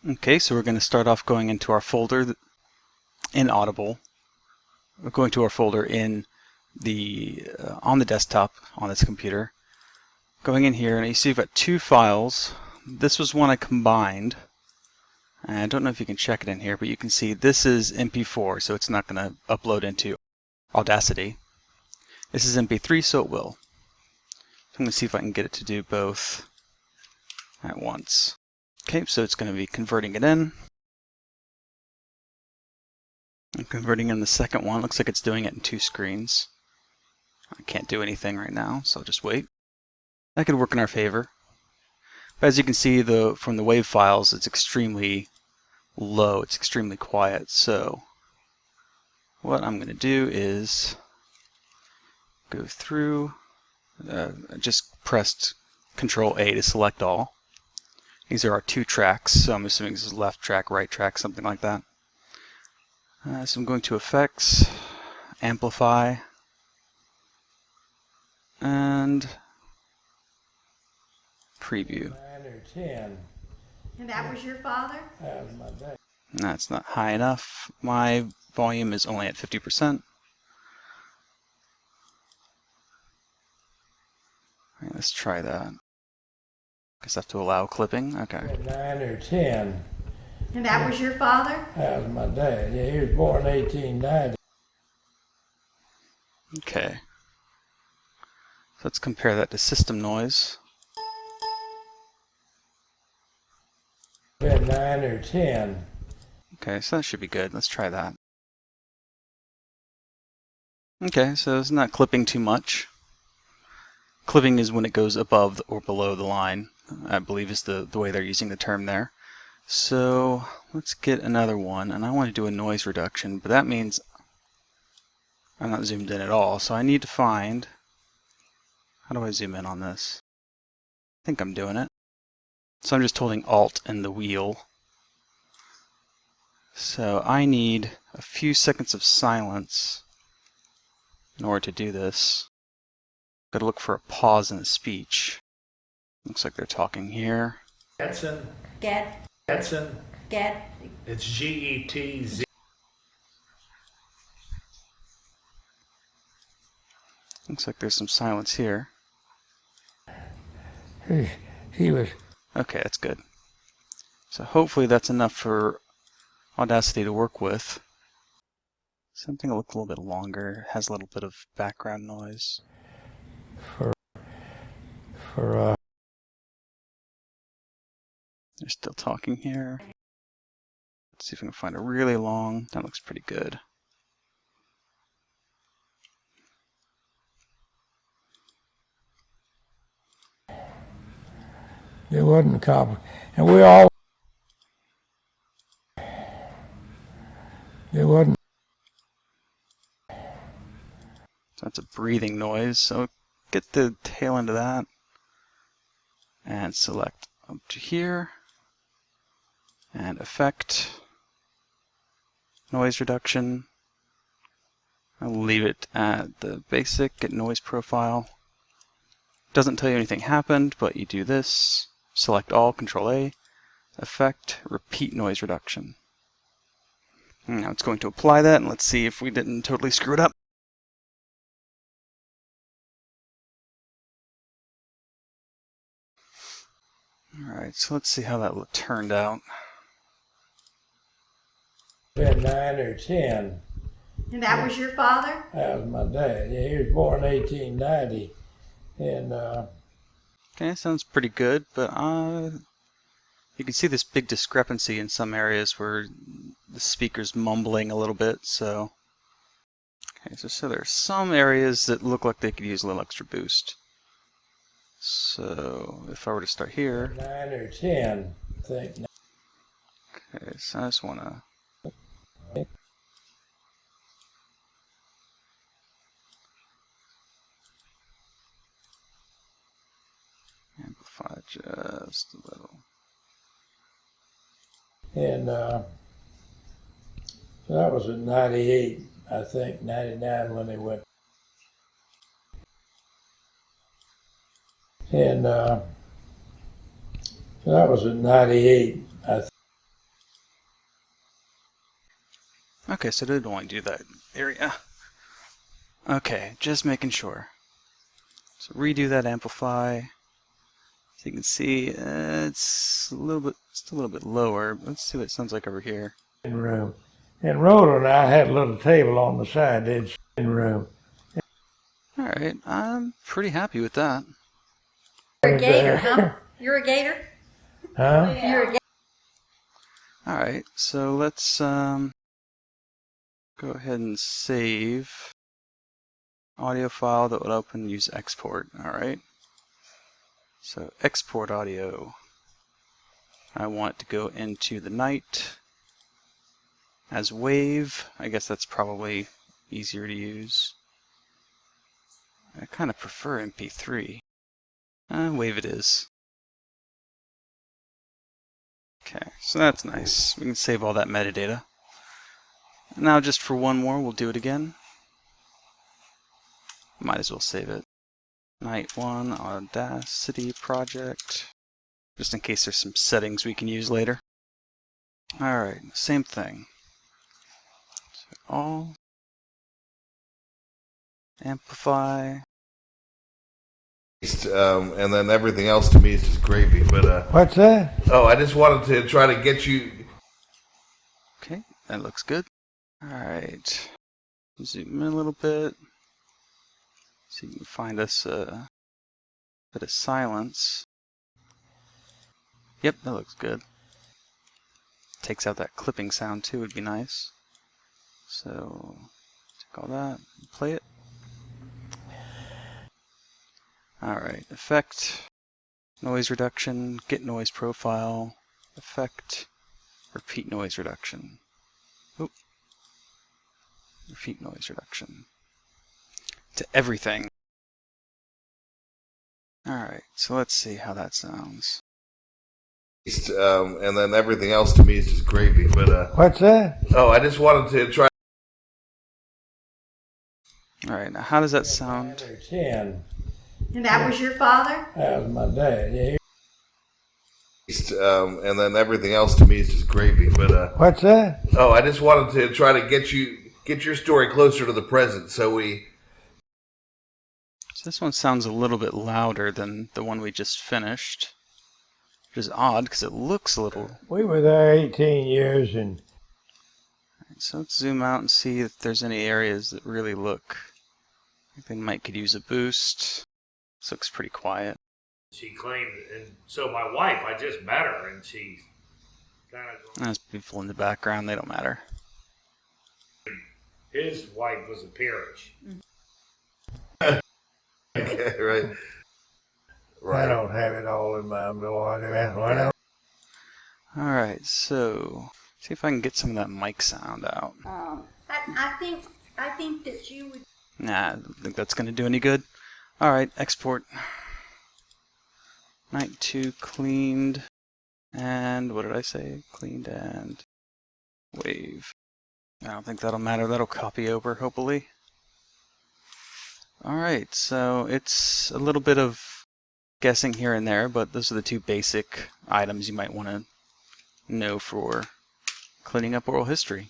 Okay, so we're going to start off going into our folder in Audible. We're going to our folder in the on the desktop on this computer. Going in here, and you see we've got two files. This was one I combined. I don't know if you can check it in here, but you can see this is MP4, so it's not going to upload into Audacity. This is MP3, so it will. I'm going to see if I can get it to do both at once. Okay, so it's going to be converting it in. I'm converting in the second one. Looks like it's doing it in two screens. I can't do anything right now, so I'll just wait. That could work in our favor. But as you can see, from the WAV files, it's extremely low. It's extremely quiet. So what I'm going to do is go through. Just pressed Control A to select all. These are our two tracks, so I'm assuming this is left track, right track, something like that. So I'm going to Effects, Amplify, and Preview. 9 or 10. And that was your father? That was my dad. That's not high enough. My volume is only at 50%. Right, let's try that. Guess I have to allow clipping. Okay. 9 or 10. And that was your father? That was my dad. Yeah, he was born in 1890. Okay. So let's compare that to system noise. 9 or 10. Okay, so that should be good. Let's try that. Okay, so it's not clipping too much. Clipping is when it goes above or below the line, I believe is the way they're using the term there. So let's get another one, and I want to do a noise reduction, but that means I'm not zoomed in at all, so I need to find, how do I zoom in on this? I think I'm doing it. So I'm just holding Alt and the wheel. So I need a few seconds of silence in order to do this. Gotta look for a pause in the speech. Looks like they're talking here. Getson. Get. Getson. Get. It's G-E-T-Z. Looks like there's some silence here. He was. Okay, that's good. So hopefully that's enough for Audacity to work with. Something that looked a little bit longer, has a little bit of background noise. For They're still talking here. Let's see if we can find a really long. That looks pretty good. it wasn't complicated. And we all. It wasn't. So that's a breathing noise. So get the tail end of that and select up to here and Effect, Noise Reduction. I'll leave it at the basic, get noise profile. Doesn't tell you anything happened, but you do this, select all, Control A, Effect, Repeat Noise Reduction. Now it's going to apply that, and let's see if we didn't totally screw it up. Alright, so let's see how that turned out. 9 or 10. And that was your father? That was my dad. Yeah, he was born in 1890. And Okay, sounds pretty good, but you can see this big discrepancy in some areas where the speaker's mumbling a little bit, so... Okay, so there are some areas that look like they could use a little extra boost. So, if I were to start here... 9 or 10, I think. Okay, so I just want to... amplify just a little. And so that was in 98, I think, 99 when they went. And so that was in 98, I think. Okay, so it did only do that area. Okay, just making sure. So redo that amplify. So you can see it's a little bit lower. Let's see what it sounds like over here. Room. And Rhoda and I had a little table on the side. It's in room. All right, I'm pretty happy with that. You're a gator, huh? You're a gator? Huh? You're a gator. All right, so let's go ahead and save audio file that would open. Use export. All right. So export audio. I want it to go into the night as wave. I guess that's probably easier to use. I kind of prefer MP3. Wave it is. Okay, so that's nice. We can save all that metadata. Now just for one more, we'll do it again. Might as well save it. Night 1, Audacity project. Just in case there's some settings we can use later. Alright, same thing. So all. Amplify. And then everything else to me is just gravy. But What's that? oh, I just wanted to try to get you. Okay, that looks good. Alright. Zoom in a little bit. So you can find us a bit of silence. Yep, that looks good. Takes out that clipping sound too, would be nice. So, take all that, play it. Alright, effect, noise reduction, get noise profile, effect, repeat noise reduction. Oop. Repeat noise reduction. To everything. Alright, so let's see how that sounds. And then everything else to me is just gravy. But What's that? oh, I just wanted to try. Alright, now how does that sound? 10. And that was your father? That was my dad. Yeah. And then everything else to me is just gravy. But What's that? oh, I just wanted to try to get your story closer to the present. So This one sounds a little bit louder than the one we just finished, which is odd because it looks a little. We were there 18 years, and So let's zoom out and see if there's any areas that really look like they might could use a boost. This looks pretty quiet. She claimed, and so my wife, I just met her, and she kind of. There's people in the background, they don't matter. His wife was a peerage. okay, right. I don't have it all in my blood. Alright, so see if I can get some of that mic sound out. I think that you would. Nah, I don't think that's going to do any good. Alright, export. Night 2 cleaned. And what did I say? Cleaned and wave. I don't think that'll matter. That'll copy over, hopefully. Alright, so it's a little bit of guessing here and there, but those are the two basic items you might want to know for cleaning up oral history.